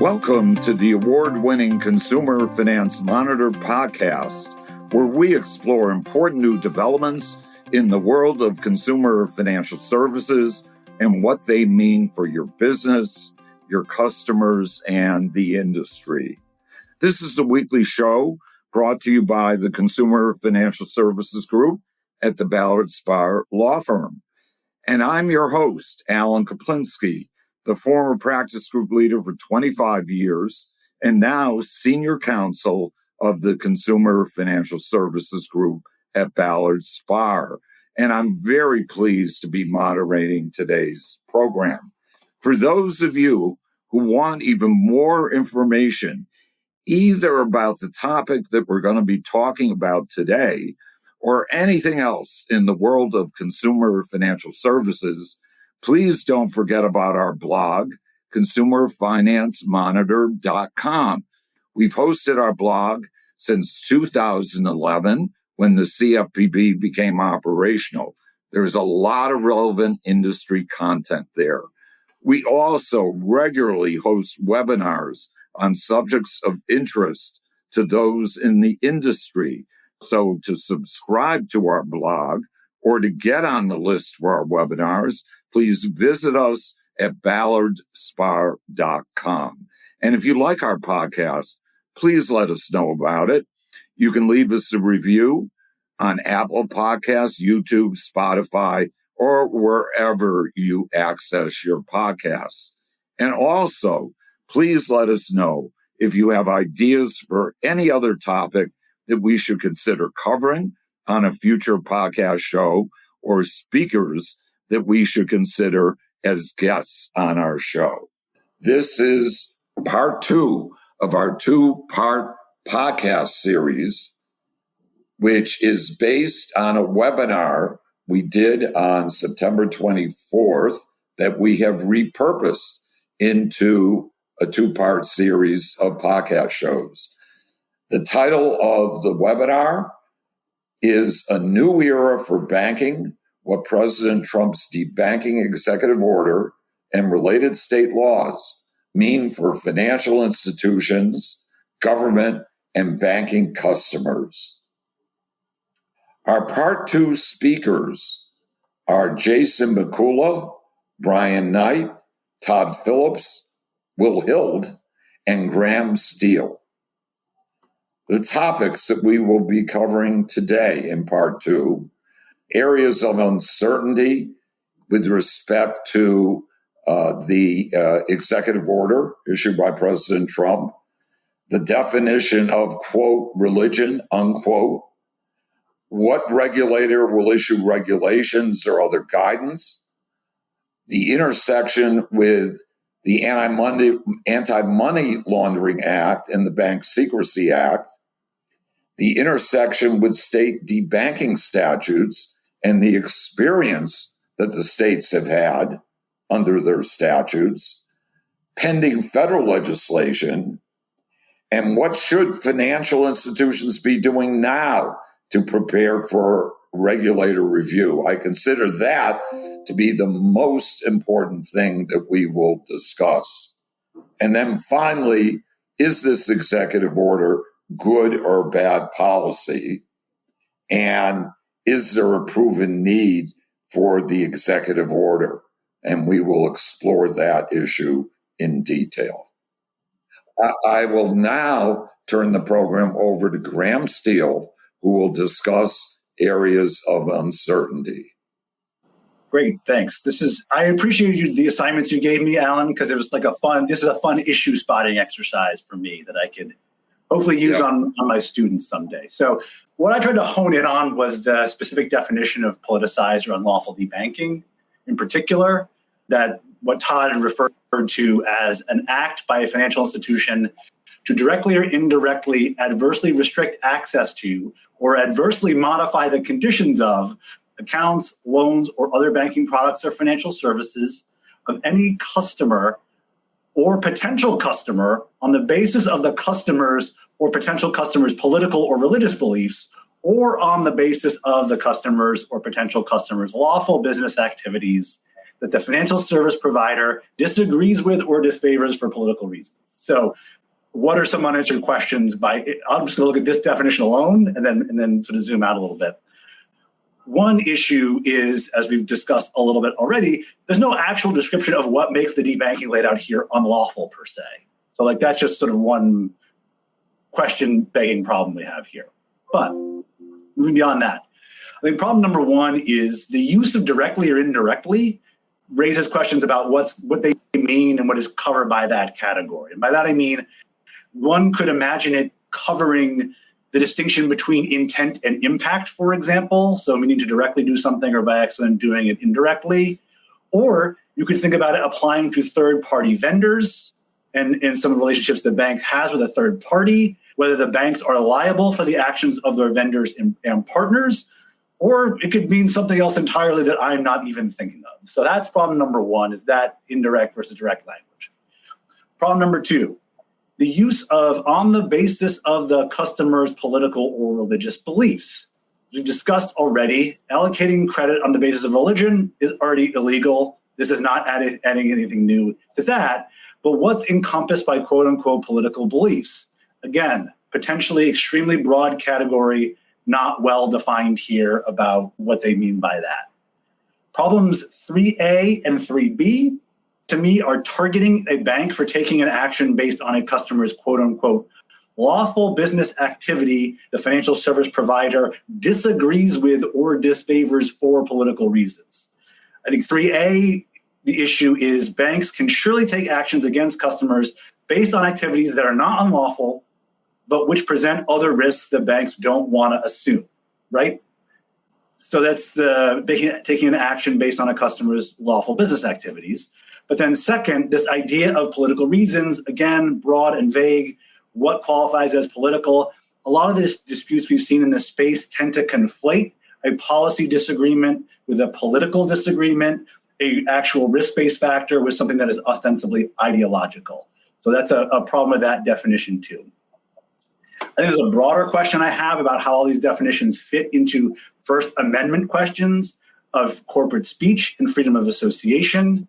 Welcome to the award-winning Consumer Finance Monitor podcast, where we explore important new developments in the world of consumer financial services and what they mean for your business, your customers, and the industry. This is a weekly show brought to you by the Consumer Financial Services Group at the Ballard Spahr Law Firm. And I'm your host, Alan Kaplinski, the former practice group leader for 25 years and now senior counsel of the Consumer Financial Services Group at Ballard Spahr. And I'm very pleased to be moderating today's program. For those of you who want even more information, either about the topic that we're going to be talking about today or anything else in the world of consumer financial services, please don't forget about our blog, consumerfinancemonitor.com. We've hosted our blog since 2011 when the CFPB became operational. There's a lot of relevant industry content there. We also regularly host webinars on subjects of interest to those in the industry. So to subscribe to our blog or to get on the list for our webinars, please visit us at ballardspahr.com. And if you like our podcast, please let us know about it. You can leave us a review on Apple Podcasts, YouTube, Spotify, or wherever you access your podcasts. And also, please let us know if you have ideas for any other topic that we should consider covering on a future podcast show or speakers that we should consider as guests on our show. This is part 2 of our 2-part podcast series, which is based on a webinar we did on September 24th that we have repurposed into a 2-part series of podcast shows. The title of the webinar is A New Era for Banking, What President Trump's Debanking Executive Order and Related State Laws Mean for Financial Institutions, Government, and Banking Customers. Our Part 2 speakers are Jason Mikula, Brian Knight, Todd Phillips, Will Hild, and Graham Steele. The topics that we will be covering today in Part 2, areas of uncertainty with respect to the executive order issued by President Trump, the definition of, quote, religion, unquote, what regulator will issue regulations or other guidance, the intersection with the Anti-Money Laundering Act and the Bank Secrecy Act, the intersection with state debanking statutes and the experience that the states have had under their statutes, pending federal legislation, and what should financial institutions be doing now to prepare for regulator review. I consider that to be the most important thing that we will discuss. And then finally, is this executive order good or bad policy? And is there a proven need for the executive order? And we will explore that issue in detail. I will now turn the program over to Graham Steele, who will discuss areas of uncertainty. Great, thanks. I appreciate the assignments you gave me, Alan, because it was like this is a fun issue spotting exercise for me that I could hopefully use on my students someday. So what I tried to hone in on was the specific definition of politicized or unlawful debanking, in particular, that what Todd referred to as an act by a financial institution to directly or indirectly adversely restrict access to or adversely modify the conditions of accounts, loans, or other banking products or financial services of any customer or potential customer on the basis of the customer's or potential customer's political or religious beliefs, or on the basis of the customer's or potential customer's lawful business activities that the financial service provider disagrees with or disfavors for political reasons. So what are some unanswered questions? I'm just going to look at this definition alone and then sort of zoom out a little bit. One issue is, as we've discussed a little bit already, there's no actual description of what makes the debanking laid out here unlawful per se. So like that's just sort of one question begging problem we have here. But moving beyond that, I think problem number one is the use of directly or indirectly raises questions about what they mean and what is covered by that category. And by that I mean, one could imagine it covering the distinction between intent and impact, for example, so meaning to directly do something or by accident doing it indirectly. Or you could think about it applying to third-party vendors and in some relationships the bank has with a third party, whether the banks are liable for the actions of their vendors and partners, or it could mean something else entirely that I'm not even thinking of. So that's problem number one, is that indirect versus direct language. Problem number two, the use of on the basis of the customer's political or religious beliefs. As we've discussed already, allocating credit on the basis of religion is already illegal. This is not adding anything new to that. But what's encompassed by quote unquote political beliefs? Again, potentially extremely broad category, not well defined here about what they mean by that. Problems 3A and 3B, to me, are targeting a bank for taking an action based on a customer's quote unquote lawful business activity the financial service provider disagrees with or disfavors for political reasons. I think 3A, the issue is banks can surely take actions against customers based on activities that are not unlawful, but which present other risks that banks don't want to assume, right? So that's taking an action based on a customer's lawful business activities. But then second, this idea of political reasons, again, broad and vague, what qualifies as political? A lot of the disputes we've seen in this space tend to conflate a policy disagreement with a political disagreement, an actual risk-based factor with something that is ostensibly ideological. So that's a problem with that definition too. I think there's a broader question I have about how all these definitions fit into First Amendment questions of corporate speech and freedom of association.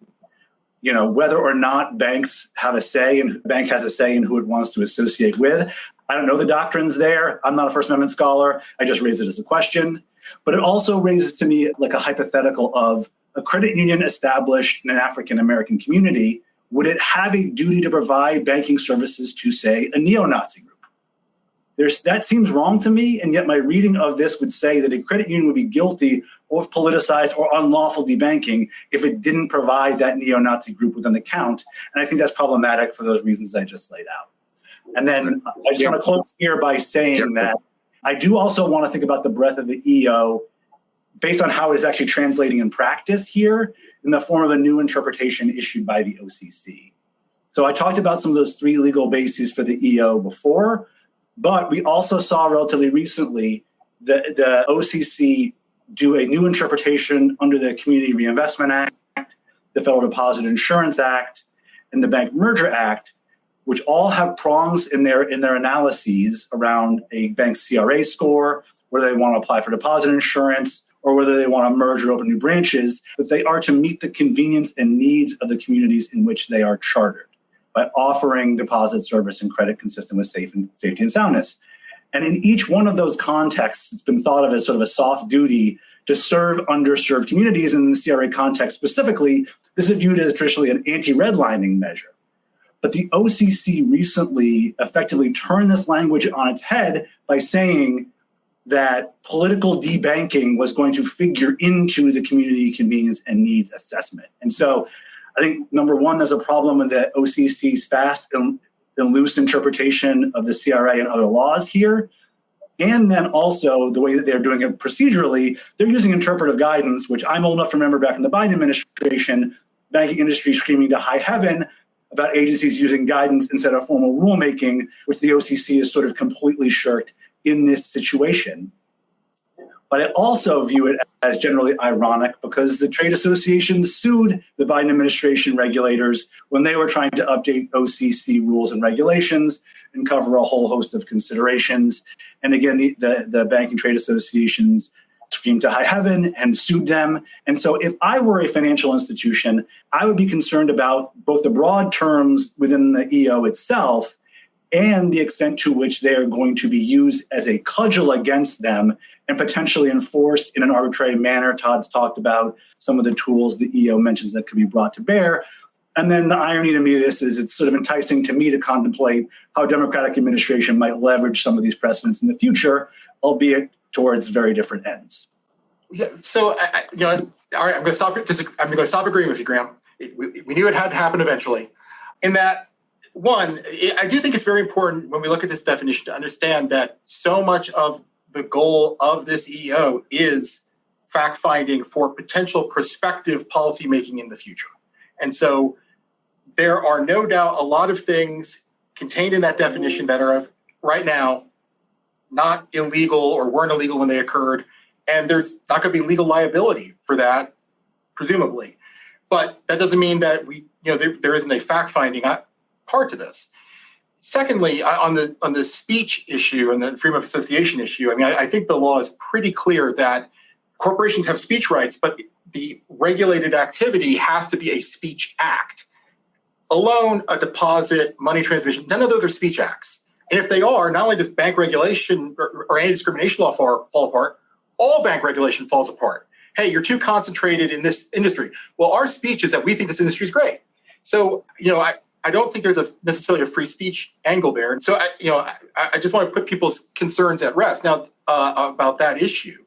You know, whether or not banks have a say and the bank has a say in who it wants to associate with. I don't know the doctrines there. I'm not a First Amendment scholar. I just raise it as a question. But it also raises to me like a hypothetical of a credit union established in an African-American community. Would it have a duty to provide banking services to, say, a neo-Nazi group? That seems wrong to me, and yet my reading of this would say that a credit union would be guilty of politicized or unlawful debanking if it didn't provide that neo-Nazi group with an account. And I think that's problematic for those reasons I just laid out. And then I just want to close here by saying that I do also want to think about the breadth of the EO based on how it is actually translating in practice here in the form of a new interpretation issued by the OCC. So I talked about some of those three legal bases for the EO before, but we also saw relatively recently the OCC do a new interpretation under the Community Reinvestment Act, the Federal Deposit Insurance Act, and the Bank Merger Act, which all have prongs in their analyses around a bank's CRA score, whether they want to apply for deposit insurance, or whether they want to merge or open new branches, but they are to meet the convenience and needs of the communities in which they are chartered by offering deposit service and credit consistent with safety and soundness. And in each one of those contexts, it's been thought of as sort of a soft duty to serve underserved communities. And in the CRA context specifically, this is viewed as traditionally an anti-redlining measure. But the OCC recently effectively turned this language on its head by saying that political debanking was going to figure into the community convenience and needs assessment. And so I think, number one, there's a problem with the OCC's fast and loose interpretation of the CRA and other laws here. And then also the way that they're doing it procedurally, they're using interpretive guidance, which I'm old enough to remember back in the Biden administration, banking industry screaming to high heaven about agencies using guidance instead of formal rulemaking, which the OCC has sort of completely shirked in this situation. But I also view it as generally ironic because the trade associations sued the Biden administration regulators when they were trying to update OCC rules and regulations and cover a whole host of considerations. And again, the banking trade associations screamed to high heaven and sued them. And so if I were a financial institution, I would be concerned about both the broad terms within the EO itself and the extent to which they are going to be used as a cudgel against them and potentially enforced in an arbitrary manner. Todd's talked about some of the tools the EO mentions that could be brought to bear. And then the irony to me of this is it's sort of enticing to me to contemplate how Democratic administration might leverage some of these precedents in the future, albeit towards very different ends. Yeah. So, all right, I'm going to stop. I'm going to stop agreeing with you, Graham. We knew it had to happen eventually. In that, one, I do think it's very important when we look at this definition to understand that so much of the goal of this EO is fact-finding for potential prospective policymaking in the future. And so there are no doubt a lot of things contained in that definition that are right now not illegal or weren't illegal when they occurred. And there's not going to be legal liability for that, presumably. But that doesn't mean that there isn't a fact-finding part to this. Secondly, on the speech issue and the freedom of association issue, I think the law is pretty clear that corporations have speech rights, but the regulated activity has to be a speech act. A loan, a deposit, money transmission, none of those are speech acts. And if they are, not only does bank regulation or anti-discrimination law fall apart, all bank regulation falls apart. Hey, you're too concentrated in this industry. Well, our speech is that we think this industry is great. So, I don't think there's necessarily a free speech angle there. So, I just want to put people's concerns at rest now about that issue.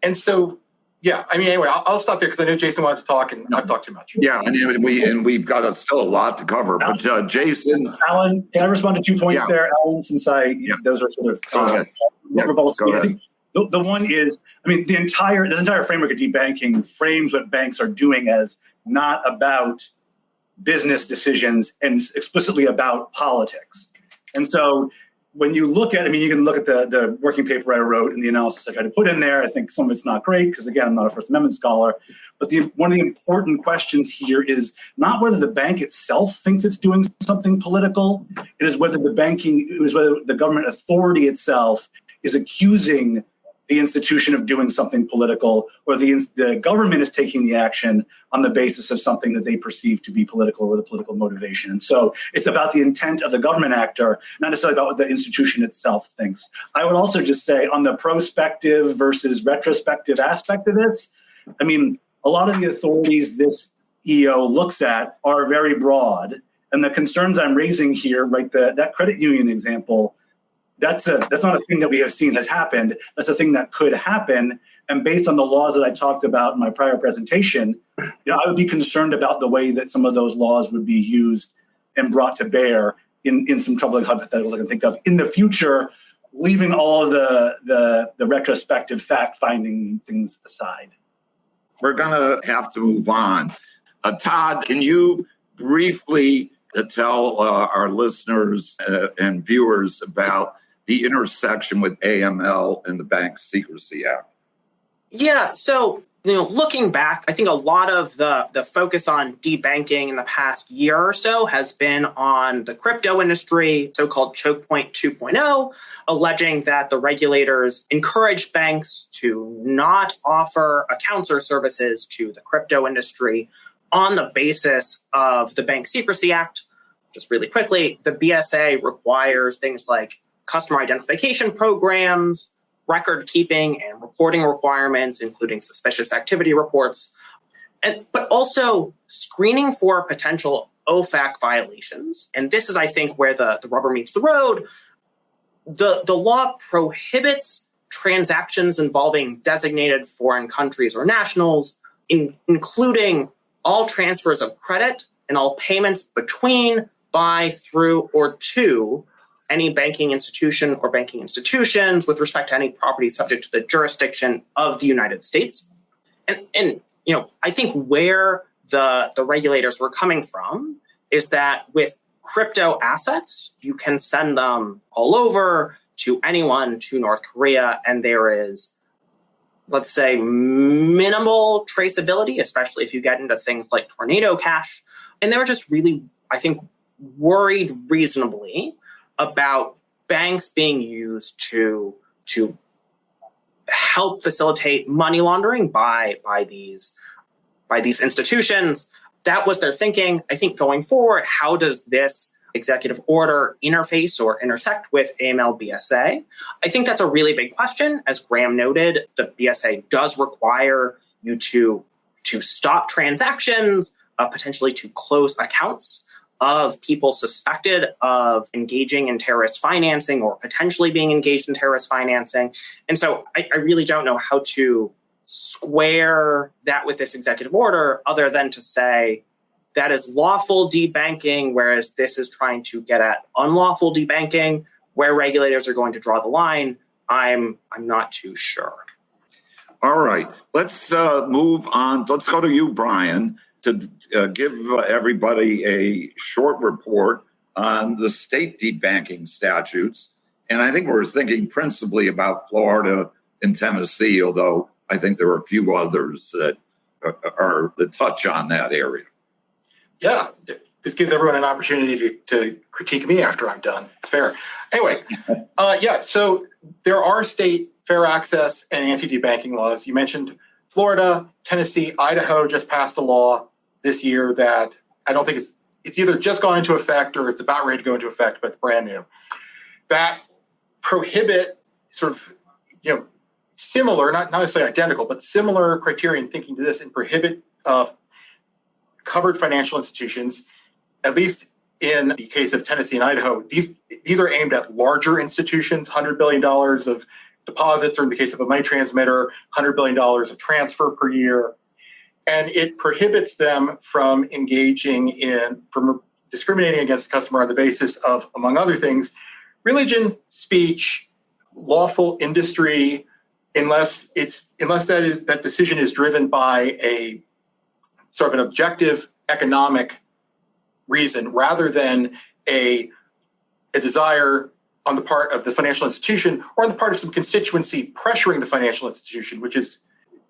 And so, anyway, I'll stop there because I know Jason wanted to talk and I've talked too much. Yeah, and we've got still a lot to cover. But Jason, Alan, can I respond to 2 points there, Alan? Since those are sort of rebuttal. I think the one is, this entire framework of debanking frames what banks are doing as not about business decisions and explicitly about politics. And so when you look at, you can look at the working paper I wrote and the analysis I tried to put in there. I think some of it's not great because, again, I'm not a First Amendment scholar. But one of the important questions here is not whether the bank itself thinks it's doing something political. It is whether whether the government authority itself is accusing the institution of doing something political, or the government is taking the action on the basis of something that they perceive to be political or the political motivation. And so it's about the intent of the government actor, not necessarily about what the institution itself thinks. I would also just say on the prospective versus retrospective aspect of this, a lot of the authorities this EO looks at are very broad. And the concerns I'm raising here, that credit union example, that's not a thing that we have seen has happened. That's a thing that could happen. And based on the laws that I talked about in my prior presentation, I would be concerned about the way that some of those laws would be used and brought to bear in some troubling hypotheticals I can think of in the future, leaving all of the retrospective fact-finding things aside. We're going to have to move on. Todd, can you briefly tell our listeners and viewers about the intersection with AML and the Bank Secrecy Act? Yeah, so looking back, I think a lot of the focus on debanking in the past year or so has been on the crypto industry, so-called choke point 2.0, alleging that the regulators encouraged banks to not offer accounts or services to the crypto industry on the basis of the Bank Secrecy Act. Just really quickly, the BSA requires things like customer identification programs, record keeping and reporting requirements, including suspicious activity reports, but also screening for potential OFAC violations. And this is, I think, where the rubber meets the road. The law prohibits transactions involving designated foreign countries or nationals, including all transfers of credit and all payments between, by, through, or to any banking institution or banking institutions with respect to any property subject to the jurisdiction of the United States. And I think where the regulators were coming from is that with crypto assets, you can send them all over to anyone, to North Korea, and there is, let's say, minimal traceability, especially if you get into things like tornado cash. And they were just really, I think, worried reasonably about banks being used to help facilitate money laundering by these institutions. That was their thinking. I think going forward, how does this executive order interface or intersect with AML-BSA? I think that's a really big question. As Graham noted, the BSA does require you to stop transactions, potentially to close accounts of people suspected of engaging in terrorist financing or potentially being engaged in terrorist financing. And so I really don't know how to square that with this executive order other than to say that is lawful debanking, whereas this is trying to get at unlawful debanking. Where regulators are going to draw the line, I'm not too sure. All right, let's move on. Let's go to you, Brian, to give everybody a short report on the state debanking statutes. And I think we're thinking principally about Florida and Tennessee, although I think there are a few others that touch on that area. Yeah, this gives everyone an opportunity to critique me after I'm done. It's fair. Anyway, so there are state fair access and anti-debanking laws. You mentioned Florida, Tennessee, Idaho just passed a law this year that I don't think it's either just gone into effect or it's about ready to go into effect, but it's brand new, that prohibit sort of, similar, not necessarily identical, but similar criterion thinking to this and prohibit covered financial institutions, at least in the case of Tennessee and Idaho. These are aimed at larger institutions, $100 billion of deposits, or in the case of a money transmitter, $100 billion of transfer per year. And it prohibits them from from discriminating against the customer on the basis of, among other things, religion, speech, lawful industry, unless that decision is driven by a sort of an objective economic reason rather than a desire on the part of the financial institution or on the part of some constituency pressuring the financial institution, which is,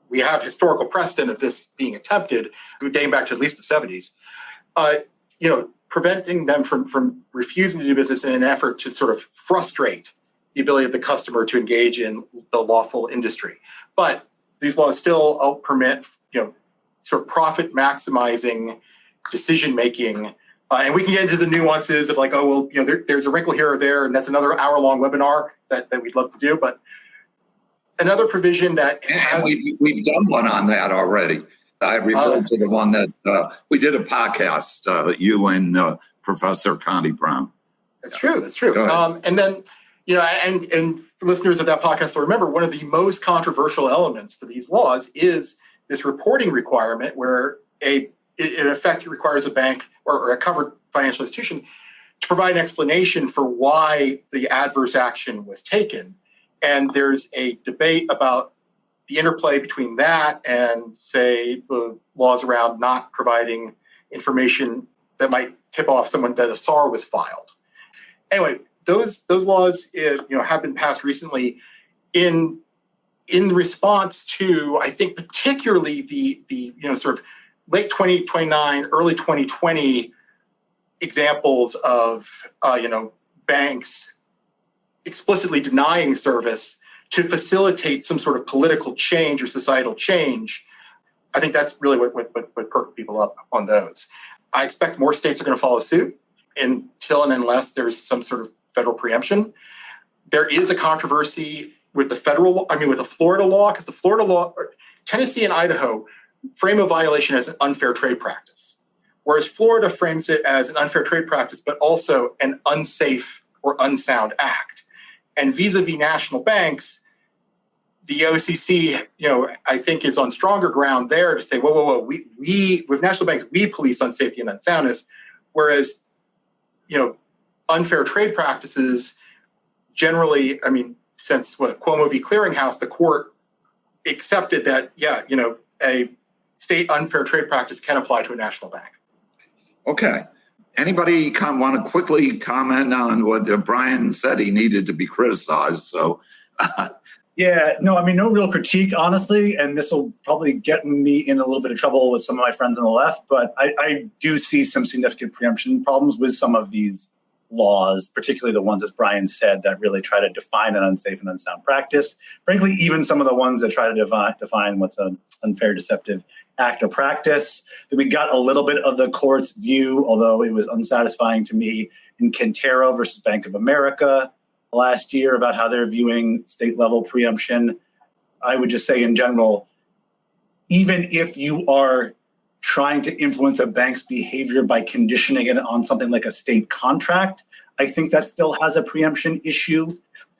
we have historical precedent of this being attempted, dating back to at least the 70s, preventing them from refusing to do business in an effort to sort of frustrate the ability of the customer to engage in the lawful industry. But these laws still permit, sort of profit maximizing decision making. And we can get into the nuances of there's a wrinkle here or there, and that's another hour-long webinar that we'd love to do. But another provision that has... We've done one on that already. I referred to the one that we did a podcast, you and Professor Connie Brown. That's true. And then, and for listeners of that podcast will remember, one of the most controversial elements to these laws is this reporting requirement where in effect it requires a bank or a covered financial institution to provide an explanation for why the adverse action was taken. And there's a debate about the interplay between that and, say, the laws around not providing information that might tip off someone that a SAR was filed. Anyway, those laws have been passed recently in response to, I think, particularly the sort of late 2019, early 2020 examples of banks explicitly denying service to facilitate some sort of political change or societal change. I think that's really what perked people up on those. I expect more states are going to follow suit until and unless there's some sort of federal preemption. There is a controversy with the Florida law, because the Florida law, Tennessee and Idaho frame a violation as an unfair trade practice, whereas Florida frames it as an unfair trade practice, but also an unsafe or unsound act. And vis-a-vis national banks, the OCC, I think is on stronger ground there to say, whoa, we with national banks, we police unsafety and unsoundness, whereas, unfair trade practices generally, since Cuomo v. Clearinghouse, the court accepted that, a state unfair trade practice can apply to a national bank. Okay. Anybody want to quickly comment on what Brian said? He needed to be criticized. So, no real critique, honestly, and this will probably get me in a little bit of trouble with some of my friends on the left, but I do see some significant preemption problems with some of these laws, particularly the ones, as Brian said, that really try to define an unsafe and unsound practice. Frankly, even some of the ones that try to define what's an unfair, deceptive act or practice. Then we got a little bit of the court's view, although it was unsatisfying to me, in Quintero versus Bank of America last year about how they're viewing state-level preemption. I would just say in general, even if you are trying to influence a bank's behavior by conditioning it on something like a state contract, I think that still has a preemption issue.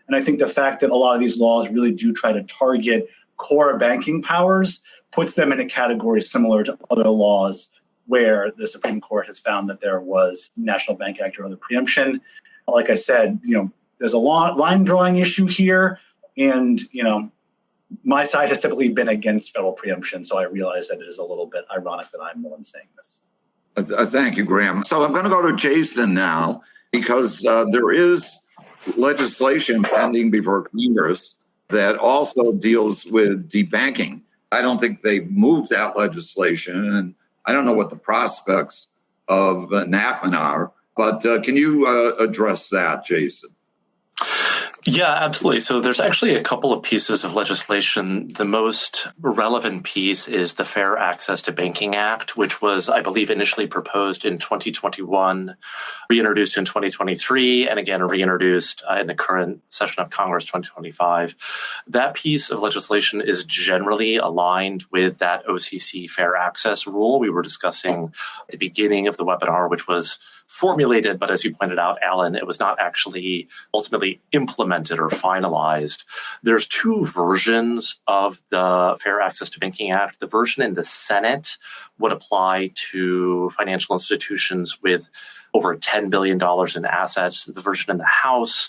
And I think the fact that a lot of these laws really do try to target core banking powers puts them in a category similar to other laws where the Supreme Court has found that there was National Bank Act or other preemption. Like I said, there's a line drawing issue here, and my side has typically been against federal preemption, so I realize that it is a little bit ironic that I'm the one saying this. Thank you, Graham. So I'm going to go to Jason now, because there is legislation pending before Congress that also deals with debanking. I don't think they've moved that legislation, and I don't know what the prospects of enactment are, but can you address that, Jason? Yeah, absolutely. So there's actually a couple of pieces of legislation. The most relevant piece is the Fair Access to Banking Act, which was, I believe, initially proposed in 2021, reintroduced in 2023, and again reintroduced in the current session of Congress 2025. That piece of legislation is generally aligned with that OCC Fair Access rule we were discussing at the beginning of the webinar, which was formulated, but as you pointed out, Alan, it was not actually ultimately implemented or finalized. There's two versions of the Fair Access to Banking Act. The version in the Senate would apply to financial institutions with over $10 billion in assets. The version in the House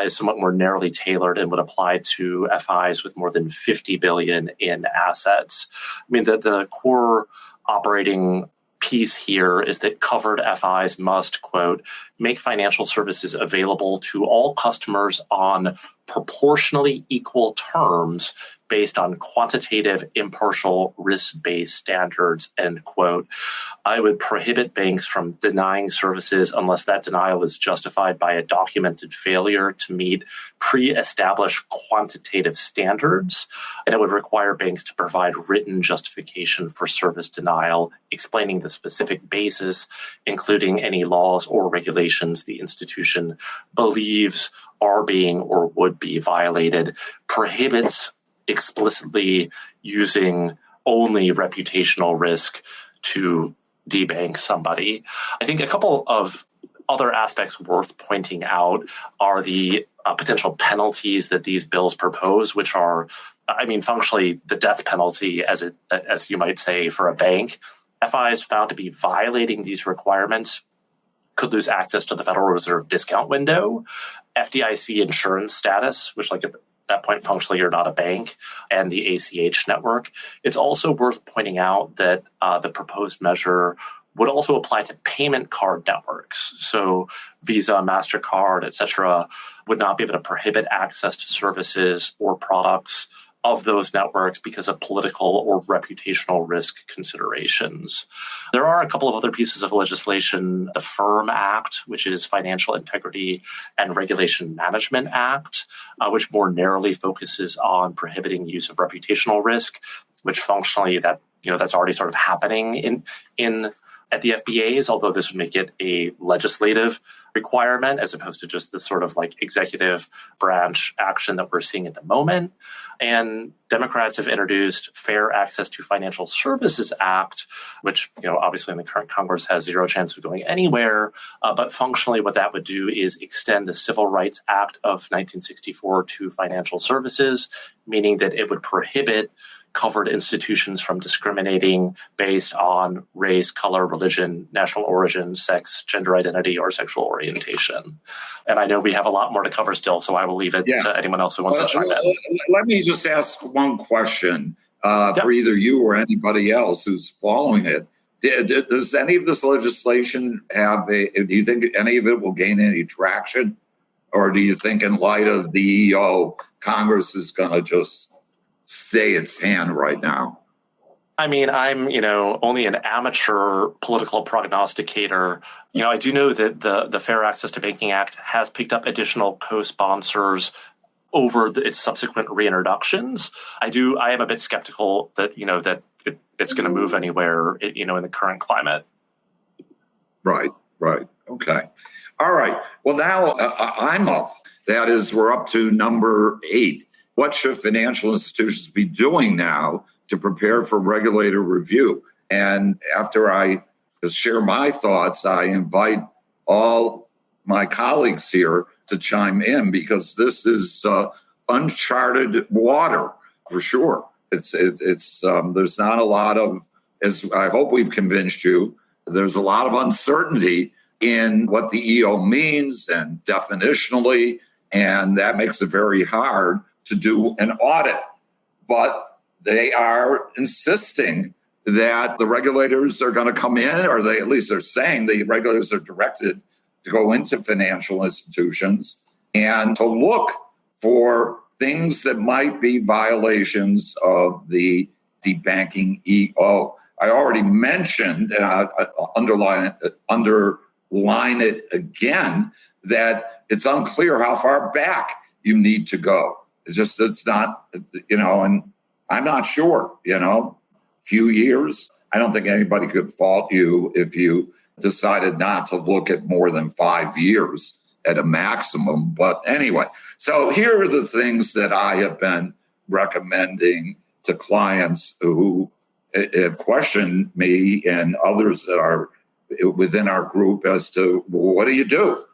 is somewhat more narrowly tailored and would apply to FIs with more than $50 billion in assets. I mean, the core operating piece here is that covered FIs must, quote, make financial services available to all customers on proportionally equal terms based on quantitative, impartial, risk-based standards, end quote. I would prohibit banks from denying services unless that denial is justified by a documented failure to meet pre-established quantitative standards. And it would require banks to provide written justification for service denial, explaining the specific basis, including any laws or regulations the institution believes are being or would be violated, prohibits explicitly using only reputational risk to debank somebody. I think a couple of other aspects worth pointing out are the potential penalties that these bills propose, which are, functionally the death penalty, as you might say, for a bank. FIs found to be violating these requirements could lose access to the Federal Reserve discount window, FDIC insurance status, which at that point functionally you're not a bank, and the ACH network. It's also worth pointing out that the proposed measure would also apply to payment card networks. So Visa, MasterCard, et cetera, would not be able to prohibit access to services or products of those networks because of political or reputational risk considerations. There are a couple of other pieces of legislation, the FIRM Act, which is Financial Integrity and Regulation Management Act, which more narrowly focuses on prohibiting use of reputational risk, which functionally that's already sort of happening in at the FBAs, although this would make it a legislative requirement as opposed to just this sort of executive branch action that we're seeing at the moment. And Democrats have introduced Fair Access to Financial Services Act, which, obviously in the current Congress has zero chance of going anywhere. But functionally what that would do is extend the Civil Rights Act of 1964 to financial services, meaning that it would prohibit covered institutions from discriminating based on race, color, religion, national origin, sex, gender identity, or sexual orientation. And I know we have a lot more to cover still, so I will leave it to anyone else who wants to chime in. Let me just ask one question for either you or anybody else who's following it. Does any of this legislation do you think any of it will gain any traction? Or do you think in light of the EO, Congress is going to just stay its hand right now? I mean, I'm, only an amateur political prognosticator. I do know that the Fair Access to Banking Act has picked up additional co-sponsors over its subsequent reintroductions. I am a bit skeptical that, it's going to move anywhere, in the current climate. Right. Okay. All right. Well, now I'm up. That is, we're up to number 8. What should financial institutions be doing now to prepare for regulator review? And after I share my thoughts, I invite all my colleagues here to chime in, because this is uncharted water for sure. It's there's not a lot of, as I hope we've convinced you, there's a lot of uncertainty in what the EO means and definitionally, and that makes it very hard to do an audit. But they are insisting that the regulators are going to come in, or they at least are saying the regulators are directed to go into financial institutions and to look for things that might be violations of the debanking EO. I already mentioned, and I underline it again, that it's unclear how far back you need to go. It's not, and I'm not sure, few years. I don't think anybody could fault you if you decided not to look at more than 5 years at a maximum. But anyway, so here are the things that I have been recommending to clients who have questioned me and others that are within our group as to, well, what do you do?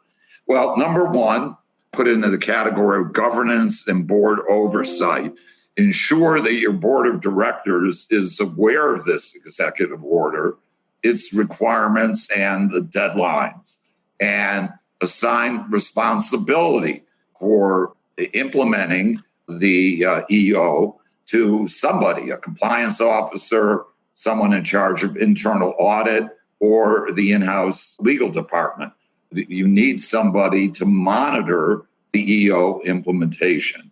Well, number one, put into the category of governance and board oversight. Ensure that your board of directors is aware of this executive order, its requirements, and the deadlines, and assign responsibility for implementing the EO to somebody, a compliance officer, someone in charge of internal audit, or the in-house legal department. You need somebody to monitor the EO implementation.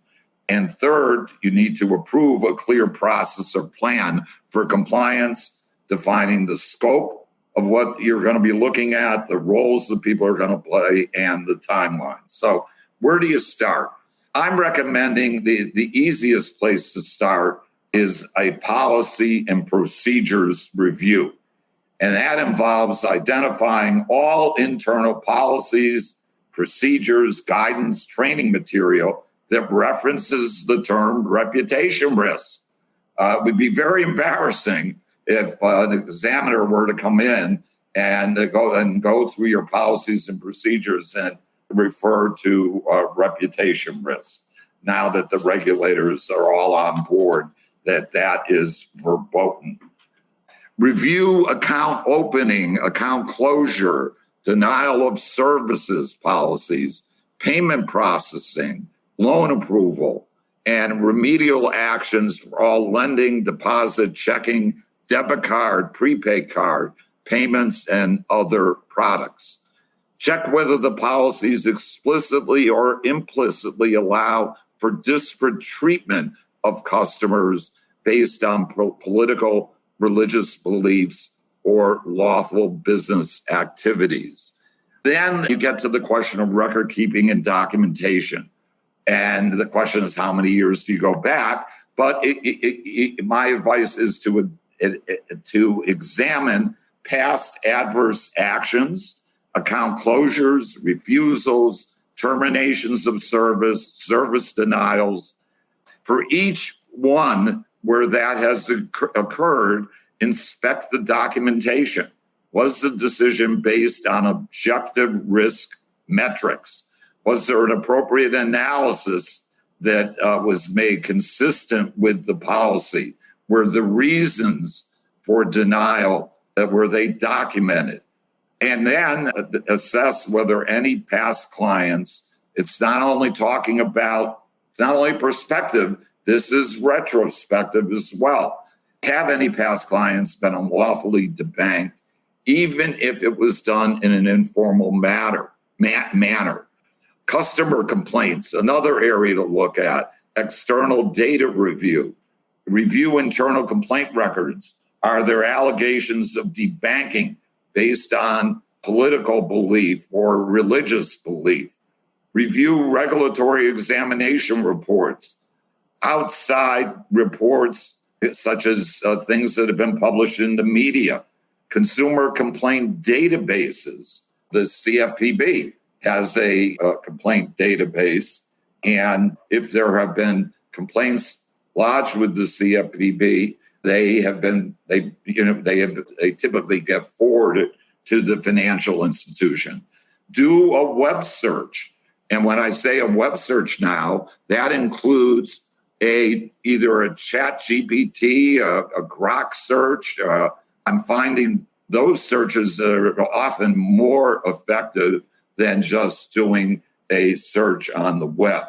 And third, you need to approve a clear process or plan for compliance, defining the scope of what you're going to be looking at, the roles that people are going to play, and the timeline. So where do you start? I'm recommending the easiest place to start is a policy and procedures review. And that involves identifying all internal policies, procedures, guidance, training material that references the term reputation risk. It would be very embarrassing if an examiner were to come in and go through your policies and procedures and refer to reputation risk. Now that the regulators are all on board, that is verboten. Review account opening, account closure, denial of services policies, payment processing, loan approval, and remedial actions for all lending, deposit, checking, debit card, prepaid card, payments, and other products. Check whether the policies explicitly or implicitly allow for disparate treatment of customers based on political, religious beliefs, or lawful business activities. Then you get to the question of record keeping and documentation. And the question is, how many years do you go back? But my advice is to examine past adverse actions, account closures, refusals, terminations of service, service denials. For each one where that has occurred, inspect the documentation. Was the decision based on objective risk metrics? Was there an appropriate analysis that was made consistent with the policy? Were the reasons for denial, were they documented? And then assess whether any past clients, it's not only prospective, this is retrospective as well. Have any past clients been unlawfully debanked, even if it was done in an informal manner? Customer complaints, another area to look at. External data review. Review internal complaint records Are there allegations of debanking based on political belief or religious belief? Review regulatory examination reports, outside reports such as things that have been published in the media, consumer complaint databases. The CFPB has a complaint database, and if there have been complaints lodged with the CFPB, they typically get forwarded to the financial institution. Do a web search. And when I say a web search now, that includes either a chat GPT, a Grok search. I'm finding those searches that are often more effective than just doing a search on the web.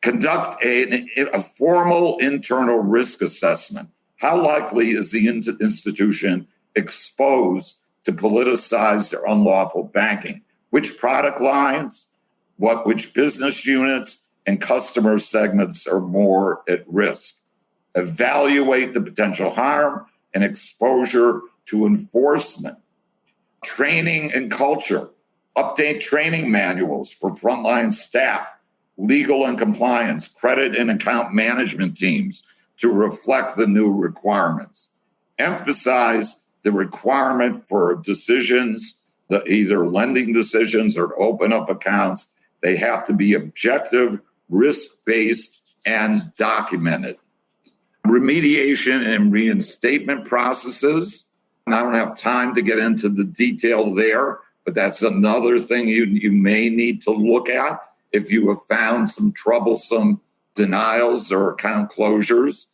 Conduct a formal internal risk assessment. How likely is the institution exposed to politicized or unlawful banking? Which product lines, which business units and customer segments are more at risk? Evaluate the potential harm and exposure to enforcement. Training and culture. Update training manuals for frontline staff, legal and compliance, credit and account management teams to reflect the new requirements. Emphasize the requirement for decisions, either lending decisions or to open up accounts. They have to be objective, risk-based, and documented. Remediation and reinstatement processes. I don't have time to get into the detail there, but that's another thing you may need to look at if you have found some troublesome denials or account closures.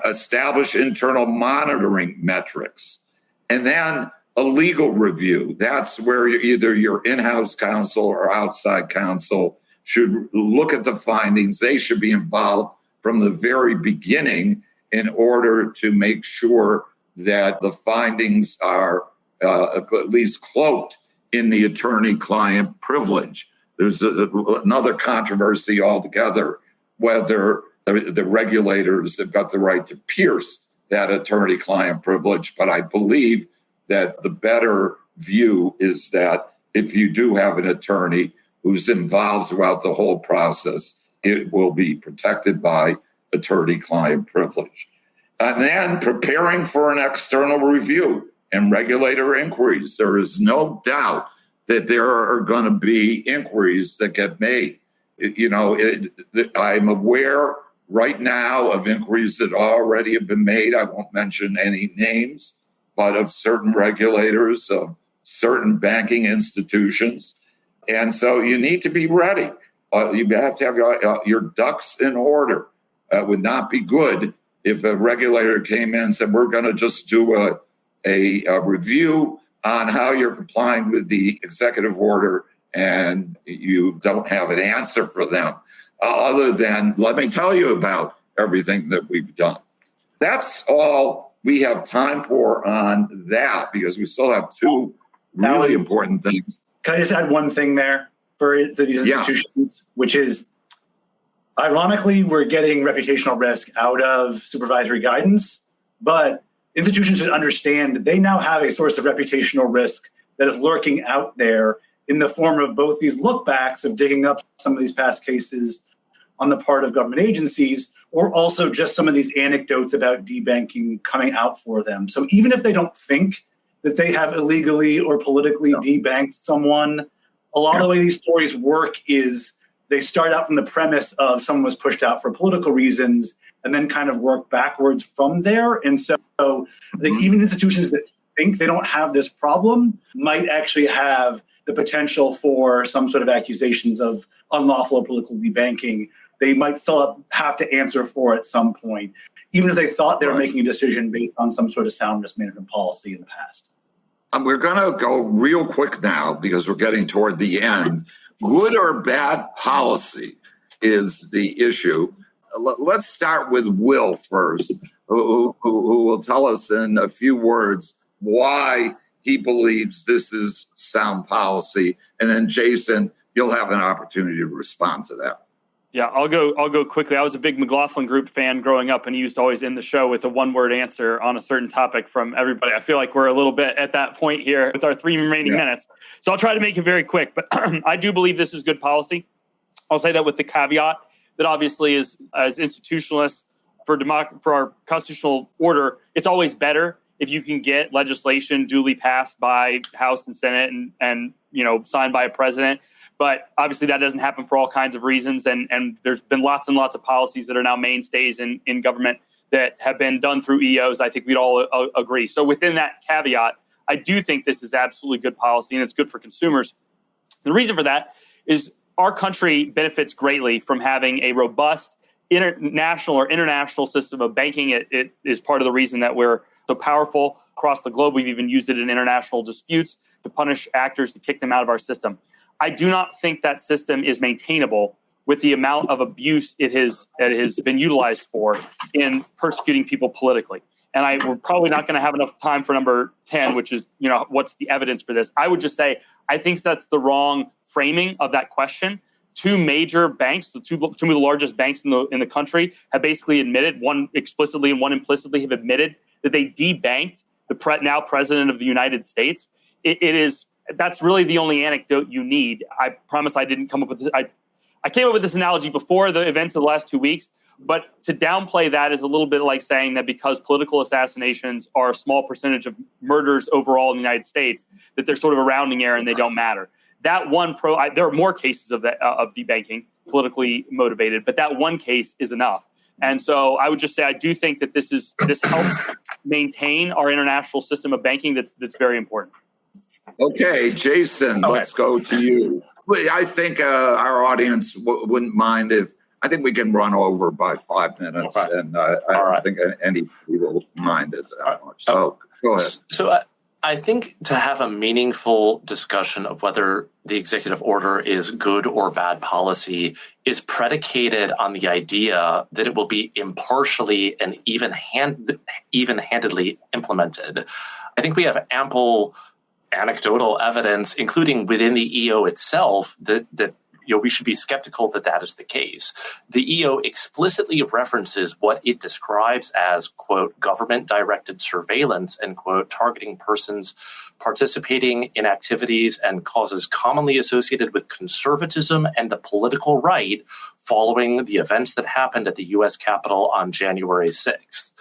Establish internal monitoring metrics. And then a legal review. That's where either your in-house counsel or outside counsel should look at the findings. They should be involved from the very beginning in order to make sure that the findings are at least cloaked in the attorney-client privilege. There's another controversy altogether whether the regulators have got the right to pierce that attorney-client privilege, but I believe that the better view is that if you do have an attorney who's involved throughout the whole process, it will be protected by attorney-client privilege. And then preparing for an external review and regulator inquiries. There is no doubt that there are going to be inquiries that get made. I'm aware right now of inquiries that already have been made. I won't mention any names, but of certain regulators, of certain banking institutions. And so you need to be ready. You have to have your ducks in order. It would not be good if a regulator came in and said, we're going to just do a review on how you're complying with the executive order, and you don't have an answer for them other than, let me tell you about everything that we've done. That's all we have time for on that, because we still have two really important things. Can I just add one thing there for these institutions, which is, ironically, we're getting reputational risk out of supervisory guidance, but institutions should understand that they now have a source of reputational risk that is lurking out there in the form of both these lookbacks of digging up some of these past cases on the part of government agencies, or also just some of these anecdotes about debanking coming out for them. So even if they don't think that they have illegally or politically debanked someone, a lot of the way these stories work is they start out from the premise of someone was pushed out for political reasons and then kind of work backwards from there. And so I think even institutions that think they don't have this problem might actually have the potential for some sort of accusations of unlawful or political debanking. They might still have to answer for at some point, even if they thought they were making a decision based on some sort of sound risk management policy in the past. We're going to go real quick now because we're getting toward the end. Good or bad policy is the issue. Let's start with Will first, who will tell us in a few words why he believes this is sound policy. And then, Jason, you'll have an opportunity to respond to that. Yeah, I'll go quickly. I was a big McLaughlin Group fan growing up, and he used to always end the show with a one-word answer on a certain topic from everybody. I feel like we're a little bit at that point here with our 3 remaining minutes. So I'll try to make it very quick, but I do believe this is good policy. I'll say that with the caveat that obviously as institutionalists for our constitutional order, it's always better if you can get legislation duly passed by House and Senate and signed by a president. But obviously that doesn't happen for all kinds of reasons. And there's been lots and lots of policies that are now mainstays in government that have been done through EOs. I think we'd all agree. So within that caveat, I do think this is absolutely good policy and it's good for consumers. The reason for that is our country benefits greatly from having a robust international system of banking. It is part of the reason that we're so powerful across the globe. We've even used it in international disputes to punish actors, to kick them out of our system. I do not think that system is maintainable with the amount of abuse it has been utilized for in persecuting people politically. And we're probably not going to have enough time for number 10, which is, what's the evidence for this? I would just say, I think that's the wrong framing of that question. Two major banks, two of the largest banks in the country, have basically admitted, one explicitly and one implicitly, have admitted that they debanked the now president of the United States. That's really the only anecdote you need. I promise I didn't come up with this. I came up with this analogy before the events of the last 2 weeks, but to downplay that is a little bit like saying that because political assassinations are a small percentage of murders overall in the United States, that they're sort of a rounding error and they don't matter. That one there are more cases of debanking, politically motivated, but that one case is enough. And so I would just say I do think that this helps maintain our international system of banking. That's very important. Okay, Jason, let's go to you. I think our audience wouldn't mind I think we can run over by 5 minutes, and I don't think anybody will mind it that much. So go ahead. So I think to have a meaningful discussion of whether the executive order is good or bad policy is predicated on the idea that it will be impartially and even-handedly implemented. I think we have ample anecdotal evidence, including within the EO itself, that we should be skeptical that is the case. The EO explicitly references what it describes as, quote, government-directed surveillance, end quote, targeting persons participating in activities and causes commonly associated with conservatism and the political right following the events that happened at the U.S. Capitol on January 6th.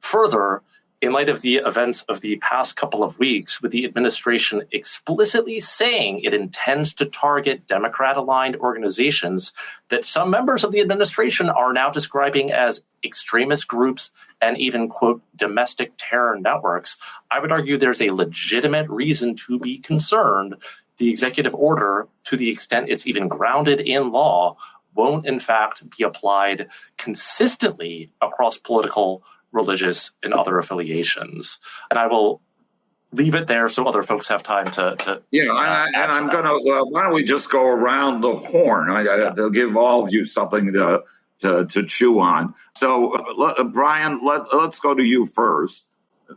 Further, in light of the events of the past couple of weeks, with the administration explicitly saying it intends to target Democrat-aligned organizations that some members of the administration are now describing as extremist groups and even, quote, domestic terror networks, I would argue there's a legitimate reason to be concerned the executive order, to the extent it's even grounded in law, won't in fact be applied consistently across political, religious, and other affiliations. And I will leave it there so other folks have time to I'm going to, why don't we just go around the horn? They'll give all of you something to chew on. So, Brian, let's go to you first.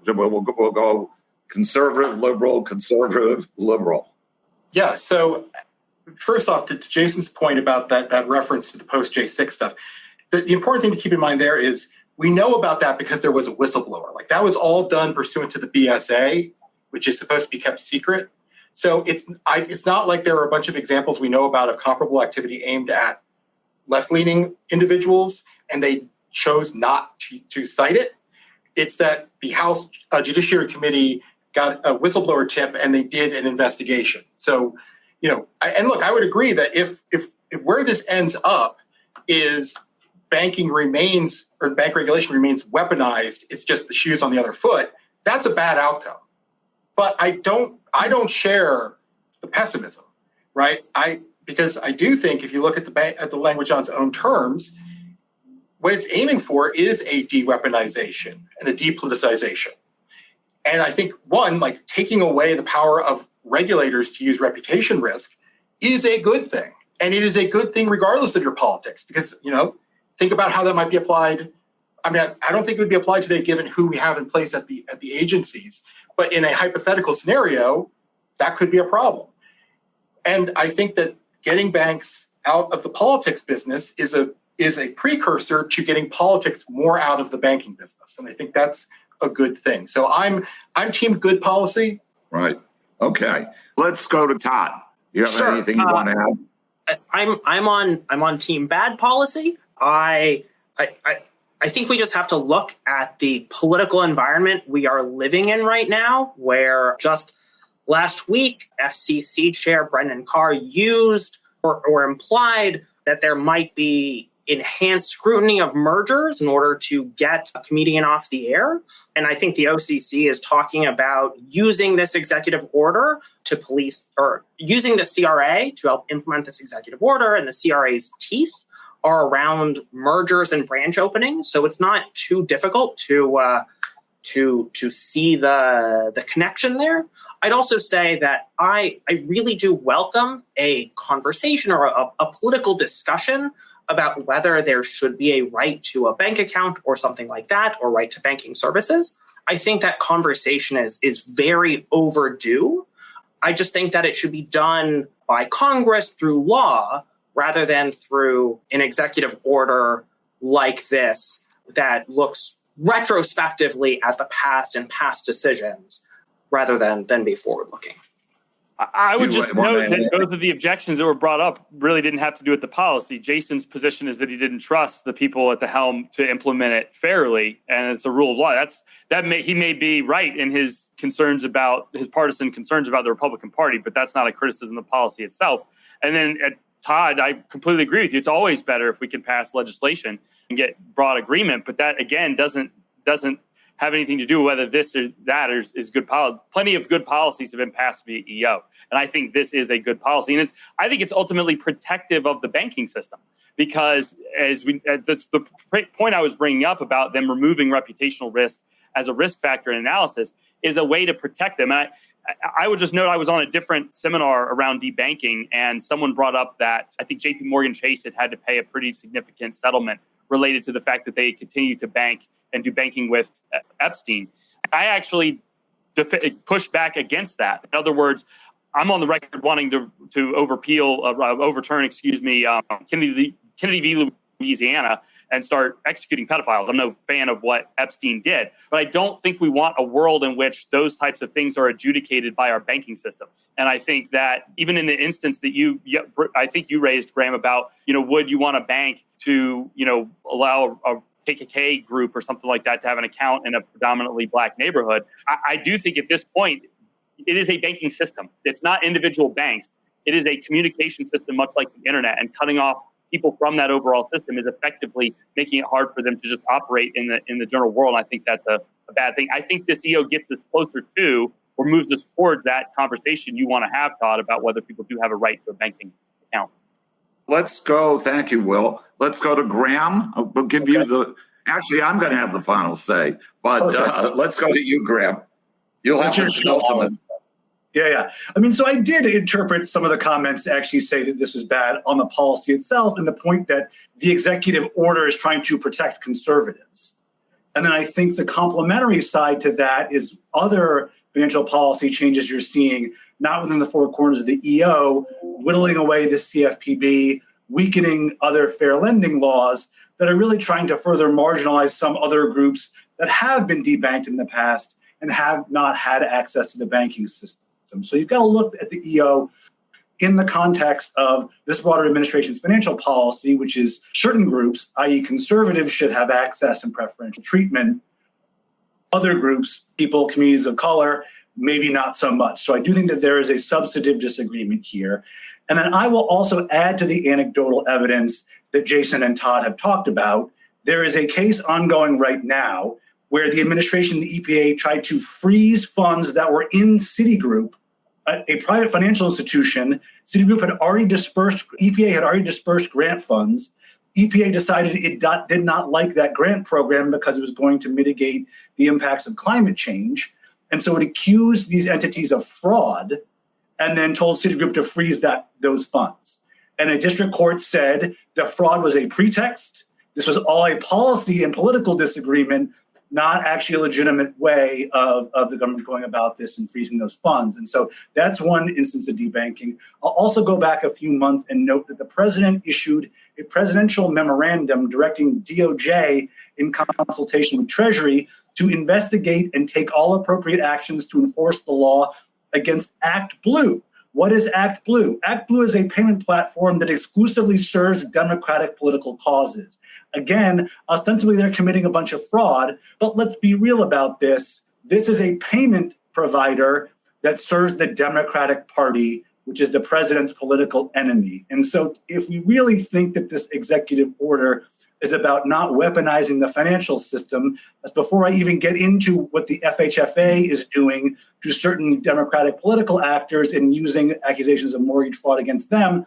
We'll go conservative, liberal. Yeah, so first off, to Jason's point about that reference to the post-J6 stuff, the important thing to keep in mind there is we know about that because there was a whistleblower. Like that was all done pursuant to the BSA, which is supposed to be kept secret. So it's not like there are a bunch of examples we know about of comparable activity aimed at left-leaning individuals, and they chose not to cite it. It's that the House Judiciary Committee got a whistleblower tip and they did an investigation. So, I would agree that if where this ends up is bank regulation remains weaponized, it's just the shoes on the other foot, that's a bad outcome. But I don't share the pessimism, right? Because I do think if you look at the language on its own terms, what it's aiming for is a de-weaponization and a depoliticization. And I think like taking away the power of regulators to use reputation risk is a good thing. And it is a good thing regardless of your politics, because, think about how that might be applied. I mean, I don't think it would be applied today given who we have in place at the agencies. But in a hypothetical scenario, that could be a problem. And I think that getting banks out of the politics business is a precursor to getting politics more out of the banking business. And I think that's a good thing. So I'm team good policy. Right. Okay. Let's go to Todd. You have anything you want to add? I'm on team bad policy. I think we just have to look at the political environment we are living in right now, where just last week, FCC Chair Brendan Carr used or implied that there might be enhanced scrutiny of mergers in order to get a comedian off the air. And I think the OCC is talking about using this executive order to police, or using the CRA to help implement this executive order, and the CRA's teeth are around mergers and branch openings. So it's not too difficult to see the connection there. I'd also say that I really do welcome a conversation or a political discussion about whether there should be a right to a bank account or something like that, or right to banking services. I think that conversation is very overdue. I just think that it should be done by Congress through law rather than through an executive order like this that looks retrospectively at the past and past decisions rather than be forward-looking. I would just note that both of the objections that were brought up really didn't have to do with the policy. Jason's position is that he didn't trust the people at the helm to implement it fairly, and it's a rule of law. He may be right in his partisan concerns about the Republican Party, but that's not a criticism of the policy itself. And then Todd, I completely agree with you. It's always better if we can pass legislation and get broad agreement, but that again doesn't have anything to do with whether this or that is good policy. Plenty of good policies have been passed via EO, and I think this is a good policy. And I think it's ultimately protective of the banking system, because that's the point I was bringing up about them removing reputational risk as a risk factor in analysis is a way to protect them. And I would just note I was on a different seminar around debanking, and someone brought up that I think JP Morgan Chase had to pay a pretty significant settlement related to the fact that they continued to bank and do banking with Epstein. I actually pushed back against that. In other words, I'm on the record wanting to overturn Kennedy v. Louisiana and start executing pedophiles. I'm no fan of what Epstein did, but I don't think we want a world in which those types of things are adjudicated by our banking system. And I think that even in the instance that I think you raised, Graham, about, would you want a bank to, allow a KKK group or something like that to have an account in a predominantly black neighborhood? I do think at this point, it is a banking system. It's not individual banks. It is a communication system, much like the internet, and cutting off people from that overall system is effectively making it hard for them to just operate in the general world. And I think that's a bad thing. I think this EO gets us closer to, or moves us towards that conversation you want to have, Todd, about whether people do have a right to a banking account. Let's go. Thank you, Will. Let's go to Graham. We'll give you actually, I'm going to have the final say, but let's go to you, Graham. You'll have your ultimate. Yeah. I mean, so I did interpret some of the comments to actually say that this was bad on the policy itself, and the point that the executive order is trying to protect conservatives. And then I think the complementary side to that is other financial policy changes you're seeing, not within the four corners of the EO, whittling away the CFPB, weakening other fair lending laws that are really trying to further marginalize some other groups that have been debanked in the past and have not had access to the banking system. So you've got to look at the EO in the context of this broader administration's financial policy, which is certain groups, i.e. conservatives, should have access and preferential treatment. Other groups, people, communities of color, maybe not so much. So I do think that there is a substantive disagreement here. And then I will also add to the anecdotal evidence that Jason and Todd have talked about. There is a case ongoing right now where the administration, the EPA, tried to freeze funds that were in Citigroup, a private financial institution. Citigroup had already dispersed, EPA had already dispersed grant funds. EPA decided it did not like that grant program because it was going to mitigate the impacts of climate change. And so it accused these entities of fraud and then told Citigroup to freeze those funds. And a district court said the fraud was a pretext. This was all a policy and political disagreement, not actually a legitimate way of the government going about this and freezing those funds. And so that's one instance of debanking. I'll also go back a few months and note that the president issued a presidential memorandum directing DOJ in consultation with Treasury to investigate and take all appropriate actions to enforce the law against Act Blue. What is Act Blue? Act Blue is a payment platform that exclusively serves Democratic political causes. Again, ostensibly they're committing a bunch of fraud, but let's be real about this. This is a payment provider that serves the Democratic Party, which is the president's political enemy. And so if we really think that this executive order is about not weaponizing the financial system, that's before I even get into what the FHFA is doing to certain Democratic political actors and using accusations of mortgage fraud against them,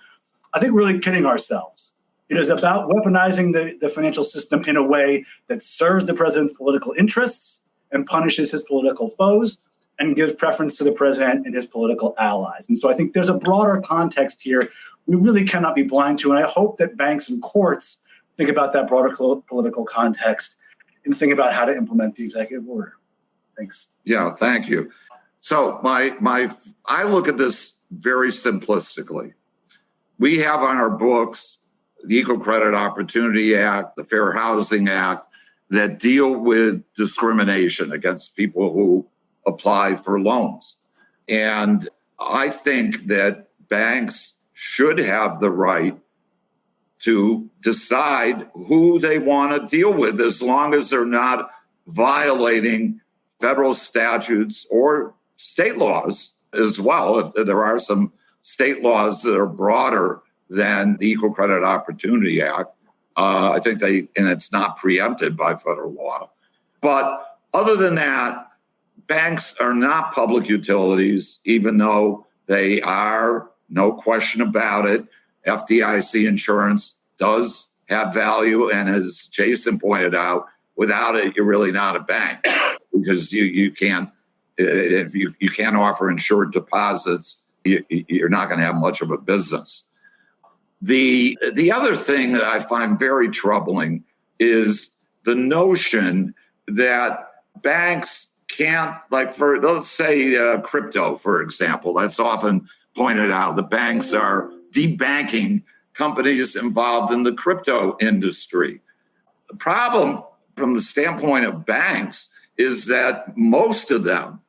I think we're really kidding ourselves. It is about weaponizing the financial system in a way that serves the president's political interests and punishes his political foes and gives preference to the president and his political allies. And so I think there's a broader context here we really cannot be blind to, and I hope that banks and courts think about that broader political context and think about how to implement the executive order. Thanks. Yeah, thank you. So I look at this very simplistically. We have on our books the Equal Credit Opportunity Act, the Fair Housing Act, that deal with discrimination against people who apply for loans. And I think that banks should have the right to decide who they want to deal with as long as they're not violating federal statutes or state laws as well. If there are some state laws that are broader than the Equal Credit Opportunity Act, I think and it's not preempted by federal law. But other than that, banks are not public utilities, even though they are, no question about it. FDIC insurance does have value, and as Jason pointed out, without it, you're really not a bank because you can't. If you can't offer insured deposits, you're not going to have much of a business. The other thing that I find very troubling is the notion that banks can't, let's say crypto, for example. That's often pointed out. The banks are debanking companies involved in the crypto industry. The problem from the standpoint of banks is that most of them,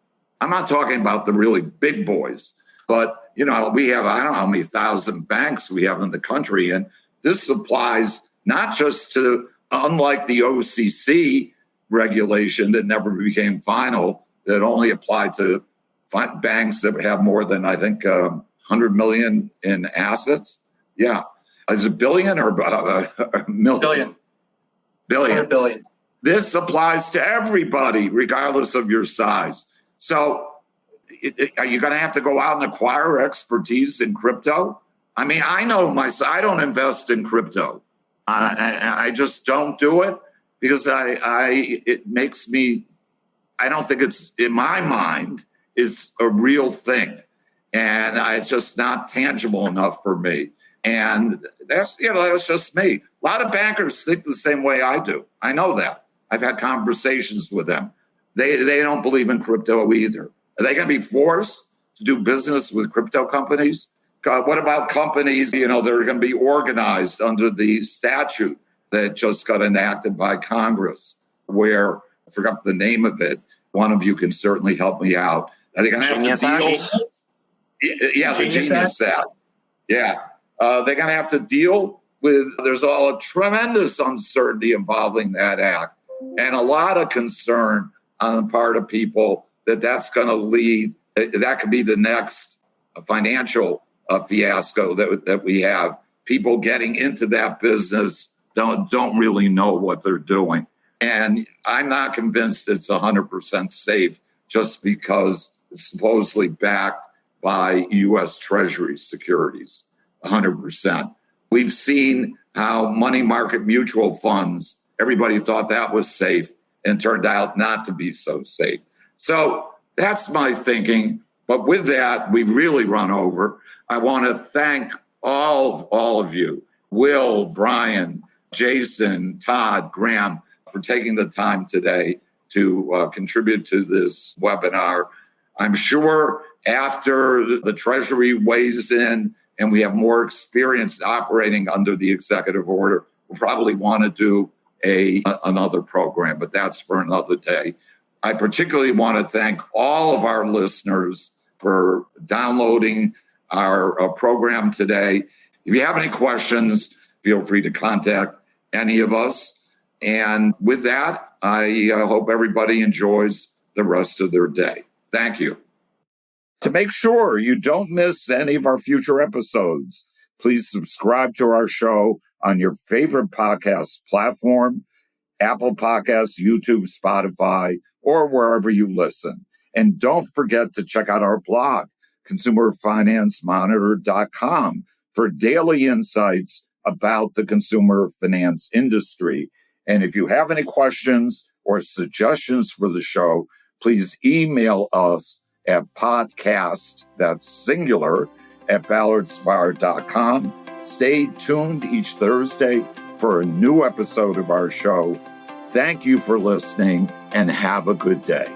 I'm not talking about the really big boys, but we have, I don't know how many thousand banks we have in the country. And this applies not just to, unlike the OCC regulation that never became final, that only applied to banks that have more than, I think, 100 million in assets. Yeah. Is it billion or million? Billion. Billion. This applies to everybody, regardless of your size. So are you going to have to go out and acquire expertise in crypto? I mean, I know I don't invest in crypto. I just don't do it because it makes me, I don't think it's, in my mind, is a real thing. And it's just not tangible enough for me. And that's just me. A lot of bankers think the same way I do. I know that. I've had conversations with them. They don't believe in crypto either. Are they going to be forced to do business with crypto companies? What about companies, that are going to be organized under the statute that just got enacted by Congress, where I forgot the name of it. One of you can certainly help me out. Are they going to have to deal? Yeah, the Genius Act. Yeah. They're going to have to deal with, there's all a tremendous uncertainty involving that act and a lot of concern on the part of people that's going to lead, that could be the next financial fiasco that we have. People getting into that business don't really know what they're doing. And I'm not convinced it's 100% safe just because it's supposedly backed by U.S. Treasury securities. 100%. We've seen how money market mutual funds, everybody thought that was safe and turned out not to be so safe. So that's my thinking. But with that, we've really run over. I want to thank all of you, Will, Brian, Jason, Todd, Graham, for taking the time today. to contribute to this webinar. I'm sure after the Treasury weighs in and we have more experience operating under the executive order, we'll probably want to do another program, but that's for another day. I particularly want to thank all of our listeners for downloading our program today. If you have any questions, feel free to contact any of us. And with that, I hope everybody enjoys the rest of their day. Thank you. To make sure you don't miss any of our future episodes, please subscribe to our show on your favorite podcast platform, Apple Podcasts, YouTube, Spotify, or wherever you listen. And don't forget to check out our blog, consumerfinancemonitor.com, for daily insights about the consumer finance industry. And if you have any questions or suggestions for the show, please email us at podcast, that's singular, at ballardspire.com. Stay tuned each Thursday for a new episode of our show. Thank you for listening and have a good day.